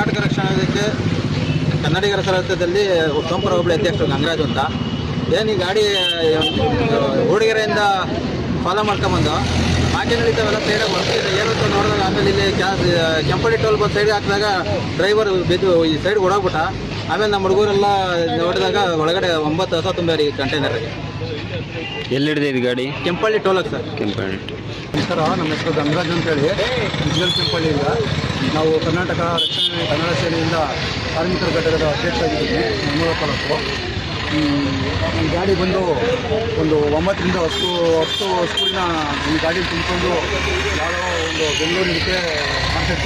ಕರ್ನಾಟಕ ರಕ್ಷಣಾ ವೇದಿಕೆ ಕನ್ನಡಿಗರ ಸರಹದಲ್ಲಿ ಸೋಂಪುರ ಹೋಬಳಿ ಅಧ್ಯಕ್ಷರು ಗಂಗರಾಜು ಅಂತ. ಏನು ಈ ಗಾಡಿ ಹುಡುಗೆರೆಯಿಂದ ಫಾಲೋ ಮಾಡ್ಕೊಂಬಂದು ಮಾರ್ಕೆನಲ್ಲಿದ್ದಾವೆಲ್ಲ ಸೈಡಾಗಿ ಬರ್ತಿದೆ ಏನು ಅಂತ ನೋಡಿದಾಗ ಆಮೇಲೆ ಇಲ್ಲಿ ಕೆಂಪಳ್ಳಿ ಟೋಲ್ ಬಸ್ ಸೈಡ್ ಹಾಕಿದಾಗ ಡ್ರೈವರ್ ಬಿದ್ದು ಈ ಸೈಡ್ ಓಡಾಗ್ಬಿಟ್ಟ. ಆಮೇಲೆ ನಮ್ಮ ಹುಡುಗರೆಲ್ಲ ನೋಡಿದಾಗ ಒಳಗಡೆ 9 ಹಸ ತುಂಬ್ಯಾರಿ ಕಂಟೈನರ್ಗೆ. ಎಲ್ಲಿ ಹಿಡಿದೆ ಇದು ಗಾಡಿ? ಕೆಂಪಳ್ಳಿ ಟೋಲಕ್ಕೆ ಸರ್. ಕೆಂಪಳ್ಳಿ. ನಮಸ್ಕಾರ, ನಮ್ಮ ಹೆಸರು ಗಂಗರಾಜ್ ಅಂತೇಳಿ ವಿಜಯಲ್ ಕೆಂಪಳ್ಳಿಯಿಂದ. ನಾವು ಕರ್ನಾಟಕ ರಕ್ಷಣಾ ಕನ್ನಡ ಸೇನೆಯಿಂದ ಕಾರ್ಮಿಕರ ಘಟಕದ ಅಧ್ಯಕ್ಷ ಆಗಿದ್ದೀನಿ. 3 ತಾಲೂಕು. ಈ ಗಾಡಿ ಬಂದು ಒಂದು 9 ರಿಂದ 10 ಸ್ಕೂಲಿನ ಈ ಗಾಡಿ ತುಂಬಿಕೊಂಡು ಯಾವುದೋ ಒಂದು ಬೆಂಗಳೂರಿಗೆ ಮಾರ್ಕೆಟ್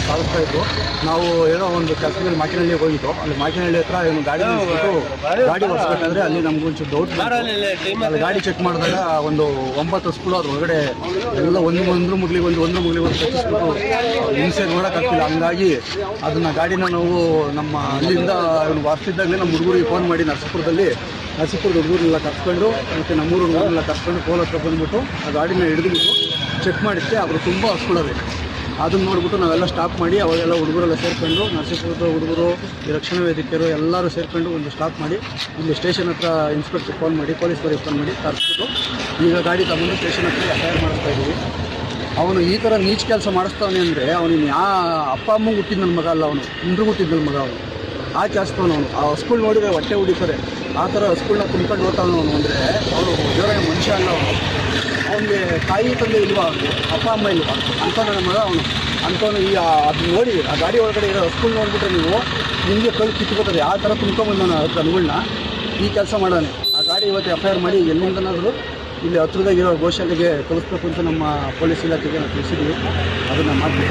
ಸಾಗಿಸ್ತಾ ಇತ್ತು. ನಾವು ಏನೋ ಒಂದು ಕೆಲಸದಲ್ಲಿ ಮಾಕಿನಹಳ್ಳಿಗೆ ಹೋಗಿದ್ದು. ಅಲ್ಲಿ ಮಾಕಿನಹಳ್ಳಿ ಹತ್ರ ಏನು ಗಾಡಿ ಗಾಡಿ ಓಡಿಸ್ಬೇಕಾದ್ರೆ ಅಲ್ಲಿ ನಮಗೊಂಚೂರು ಡೌಟ್. ಅಲ್ಲಿ ಗಾಡಿ ಚೆಕ್ ಮಾಡಿದಾಗ ಒಂದು 9 ಸ್ಕೂಲ್ ಅವ್ರ ಹೊರಗಡೆ ಎಲ್ಲ ಒಂದು ಮುಗ್ಲಿಗೆ ಒಂದು ಕಟ್ಟಿಸ್ಬಿಟ್ಟು ಹಿಂಸೆ ನೋಡೋಕ್ಕಾಗ್ತಿಲ್ಲ. ಹಂಗಾಗಿ ಅದನ್ನು ಗಾಡಿನ ನಾವು ನಮ್ಮ ಅಲ್ಲಿಂದ ವಾರ್ತಿದ್ದಾಗಲೇ ನಮ್ಮ ಹುಡುಗರಿಗೆ ಫೋನ್ ಮಾಡಿ ನರಸೀಪುರದ ಹುಡುಗರನ್ನೆಲ್ಲ ಕರ್ಸ್ಕೊಂಡು ಮತ್ತು ನಮ್ಮೂರು ಹುಡುಗರನ್ನೆಲ್ಲ ಕರ್ಸ್ಕೊಂಡು ಪೋಲ್ ಹತ್ರ ಬಂದುಬಿಟ್ಟು ಆ ಗಾಡಿನ ಹಿಡಿದುಬಿಟ್ಟು ಚೆಕ್ ಮಾಡಿದ್ದೆ. ಅವರು ತುಂಬ ಹಸ್ಕೊಳ್ಳೋದೆ. ಅದನ್ನು ನೋಡಿಬಿಟ್ಟು ನಾವೆಲ್ಲ ಸ್ಟಾಪ್ ಮಾಡಿ ಅವಾಗೆಲ್ಲ ಹುಡುಗರೆಲ್ಲ ಸೇರಿಕೊಂಡು ನರಸೀಪುರದ ಹುಡುಗರು, ಈ ರಕ್ಷಣಾ ವೇದಿಕೆಯರು ಎಲ್ಲರೂ ಸೇರಿಕೊಂಡು ಒಂದು ಸ್ಟಾಪ್ ಮಾಡಿ ಇಲ್ಲಿ ಸ್ಟೇಷನ್ ಹತ್ರ ಇನ್ಸ್ಪೆಕ್ಟರ್ ಫೋನ್ ಮಾಡಿ ಪೊಲೀಸರಿಗೆ ಫೋನ್ ಮಾಡಿ ಕರೆಸ್ಬಿಟ್ಟು ಈಗ ಗಾಡಿ ತಗೊಂಡು ಸ್ಟೇಷನ್ ಹತ್ರ ಎಫ್.ಐ.ಆರ್ ಮಾಡಿಸ್ತಾ ಇದ್ದೀವಿ. ಅವನು ಈ ಥರ ನೀಚ್ ಕೆಲಸ ಮಾಡಿಸ್ತಾವನೆ ಅಂದರೆ ಅವನಿನ್ನು ಅಪ್ಪ ಅಮ್ಮಂಗೆ ಹುಟ್ಟಿದ ನನ್ನ ಮಗ ಅಲ್ಲ, ಅವನು ಇಂದ್ರಿಗೆ ಹುಟ್ಟಿದ ನನ್ನ ಮಗ. ಅವನು ಆ ಜಾಸ್ತಾವನು. ಅವನು ಆ ಸ್ಕೂಲ್ ನೋಡಿದ್ರೆ ಹೊಟ್ಟೆ ಹೊಡಿತಾರೆ. ಆ ಥರ ಸ್ಕೂಲ್ನ ತುಂಬ್ಕೊಂಡು ಹೋಗ್ತಾವನು ಅವನು ಅಂದರೆ ಅವನು ಜೋರಾಗಿ ಮನುಷ್ಯ ಅಲ್ಲ. ಅವನಿಗೆ ತಾಯಿ ತಂದೆ ಇಲ್ವಾ, ಅಪ್ಪ ಅಮ್ಮ ಇಲ್ವಾ ಅಂತ ನನ್ನ ಮಗ ಅವನು ಅಂಥವನು. ಈ ಅದು ನೋಡಿ ಆ ಗಾಡಿ ಒಳಗಡೆ ಇರೋ ಸ್ಕೂಲ್ ನೋಡಿಬಿಟ್ರೆ ನೀವು ನಿಮಗೆ ಕಲ್ಲು ಕಿತ್ಕೋತದೆ. ಆ ಥರ ತುಂಬ್ಕೊಂಬಂದವನು ಜನಗಳನ್ನ ಈ ಕೆಲಸ ಮಾಡೋಣ. ಆ ಗಾಡಿ ಇವತ್ತು ಎಫ್.ಐ.ಆರ್ ಮಾಡಿ ಎಲ್ಲಿಂದನಾದರೂ ಇಲ್ಲಿ ಹತ್ರದಾಗಿರೋ ಗೋಶಾಲೆಗೆ ಕಳಿಸ್ಬೇಕು ಅಂತ ನಮ್ಮ ಪೊಲೀಸ್ ಇಲಾಖೆಗೆ ನಾವು ತಿಳಿಸಿದ್ವಿ. ಅದನ್ನು ಮಾಡ್ತೀವಿ.